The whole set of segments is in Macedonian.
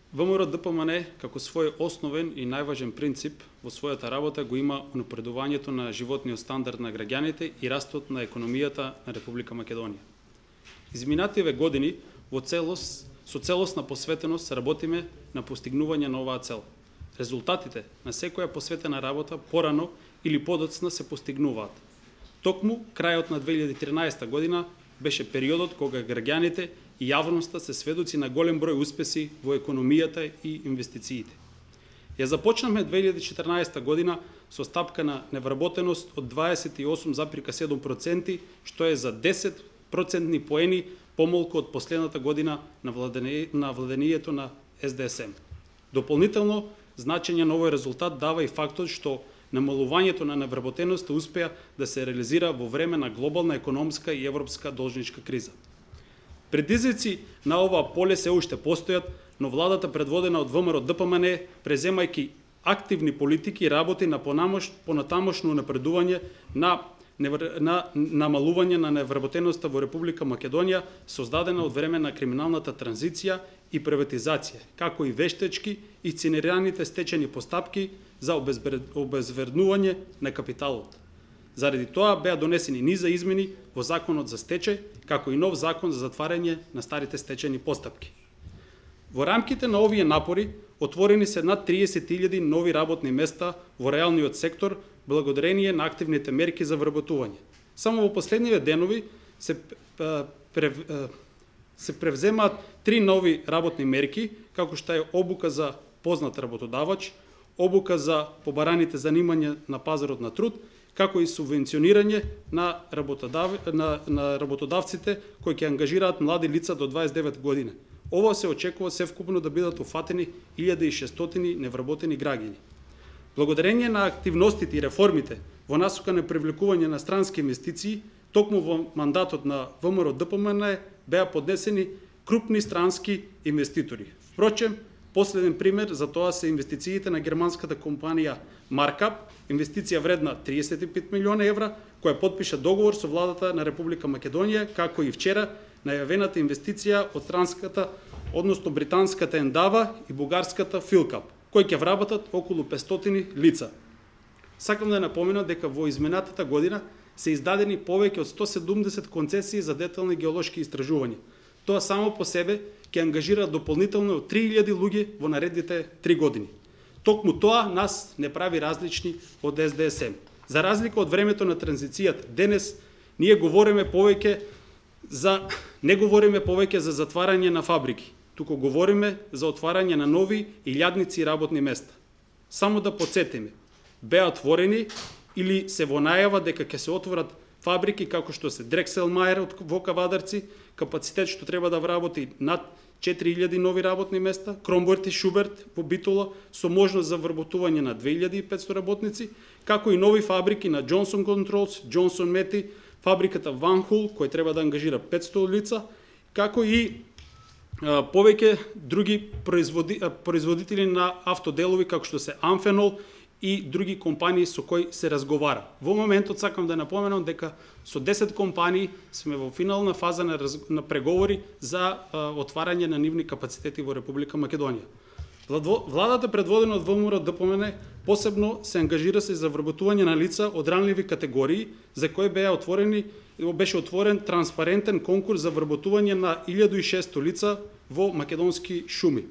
ВМРО-ДПМН како свој основен и најважен принцип во својата работа го има унапредувањето на животниот стандард на граѓаните и растот на економијата на Република Македонија. Изминативе години со целосна посветеност работиме на постигнување на оваа цел. Резултатите на секоја посветена работа порано или подоцна се постигнуваат. Токму крајот на 2013 година беше периодот кога граѓаните и јавноста се сведоци на голем број успеси во економијата и инвестициите. Ја започнавме 2014 година со стапка на невработеност од 28,7%, што е за 10% поени помалку од последната година на владеењето на СДСМ. Дополнително, значење на овој резултат дава и фактот што намалувањето на невработеноста успеа да се реализира во време на глобална економска и европска должничка криза. Предизвици на ова поле се уште постојат, но владата предводена од ВМРО-ДПМН, преземајќи активни политики, работи на понатамошно напредување на намалување на невработеноста во Република Македонија, создадена од време на криминалната транзиција и приватизација, како и вештачки и цинираните стечени постапки за обезвреднување на капиталот. Заради тоа беа донесени низа измени во Законот за стечај, како и нов закон за затварање на старите стечени постапки. Во рамките на овие напори отворени се над 30.000 нови работни места во реалниот сектор, благодарение на активните мерки за вработување. Само во последниве денови се превземаат 3 нови работни мерки, како што е обука за познат работодавач, обука за побараните занимања на пазарот на труд, како и субвенционирање на работодавците кои ќе ангажираат млади лица до 29 години. Ова се очекува севкупно да бидат уфатени 1600 невработени граѓани. Благодарение на активностите и реформите во насока на привлекување на странски инвестиции, токму во мандатот на ВМРО-ДПМН беа поднесени крупни странски инвеститори. Впрочем, последен пример за тоа се инвестициите на германската компанија Markup, инвестиција вредна 35 милиона евра, која подпиша договор со владата на Република Македонија, како и вчера најавената инвестиција од странската, односно британската Ендава и бугарската Филкап, кои ќе вработат околу 500 лица. Сакам да напоменам дека во изминатата година се издадени повеќе од 170 концесии за детални геолошки истражувања. Тоа само по себе ќе ангажира дополнително 3000 луѓе во наредните 3 години. Токму тоа нас не прави различни од СДСМ. За разлика од времето на транзицијата, денес ние не говориме повеќе за затварање на фабрики, туку говориме за отварање на нови илјадници работни места. Само да подсетиме, беа отворени или се во најава дека ќе се отворат фабрики како што се Дрекселмајер во Кавадарци, капацитет што треба да вработи над 4000 нови работни места, Кромберт и Шуберт во Битола со можност за вработување на 2500 работници, како и нови фабрики на Johnson Controls, Johnson Matthey, фабриката Van Hool, кој треба да ангажира 500 лица, како и повеќе други производители на автоделови, како што се Amphenol и други компании со кои се разговара. Во моментот сакам да напоменам дека со 10 компании сме во финална фаза на преговори за отварање на нивни капацитети во Република Македонија. Владата предводена од ВМРО-ДПМН посебно се ангажира се за вработување на лица од ранливи категории, за кои беше отворен транспарентен конкурс за вработување на 1600 лица во македонски шуми.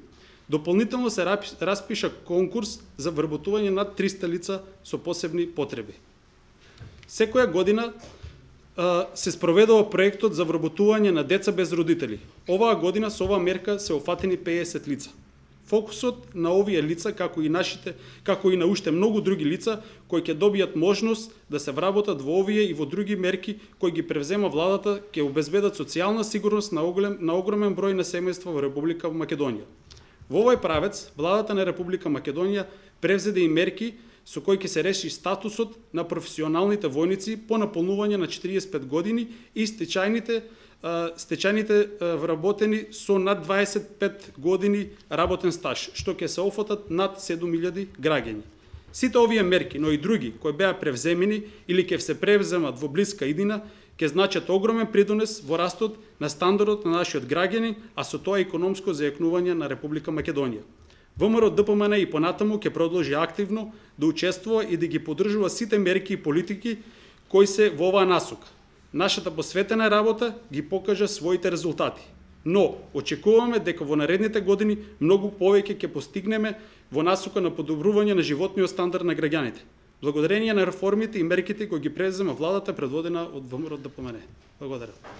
Дополнително се распиша конкурс за вработување над 300 лица со посебни потреби. Секоја година се спроведува проектот за вработување на деца без родители. Оваа година со оваа мерка се офатени 50 лица. Фокусот на овие лица, како и на уште многу други лица, кои ќе добијат можност да се вработат во овие и во други мерки кои ги превзема владата, ќе обезбедат социјална сигурност на огромен број на семејства во Република Македонија. Во овој правец, владата на Република Македонија превзеде и мерки со кои ќе се реши статусот на професионалните војници по наполнување на 45 години и стечајните вработени со над 25 години работен стаж, што ќе се офатат над 7000 граѓани. Сите овие мерки, но и други кои беа превземени или ќе се превземат во блиска иднина, ќе значат огромен придонес во растот на стандардот на нашиот граѓани, а со тоа економско зајакнување на Република Македонија. ВМРО ДПМН и понатаму ќе продолжи активно да учествува и да ги поддржува сите мерки и политики кои се во оваа насока. Нашата посветена работа ги покажа своите резултати. Но очекуваме дека во наредните години многу повеќе ќе постигнеме во насока на подобрување на животниот стандард на граѓаните. Благодарение на реформите и мерките кои ги презема владата предводена од ВМРО ДПМН. Благодарам.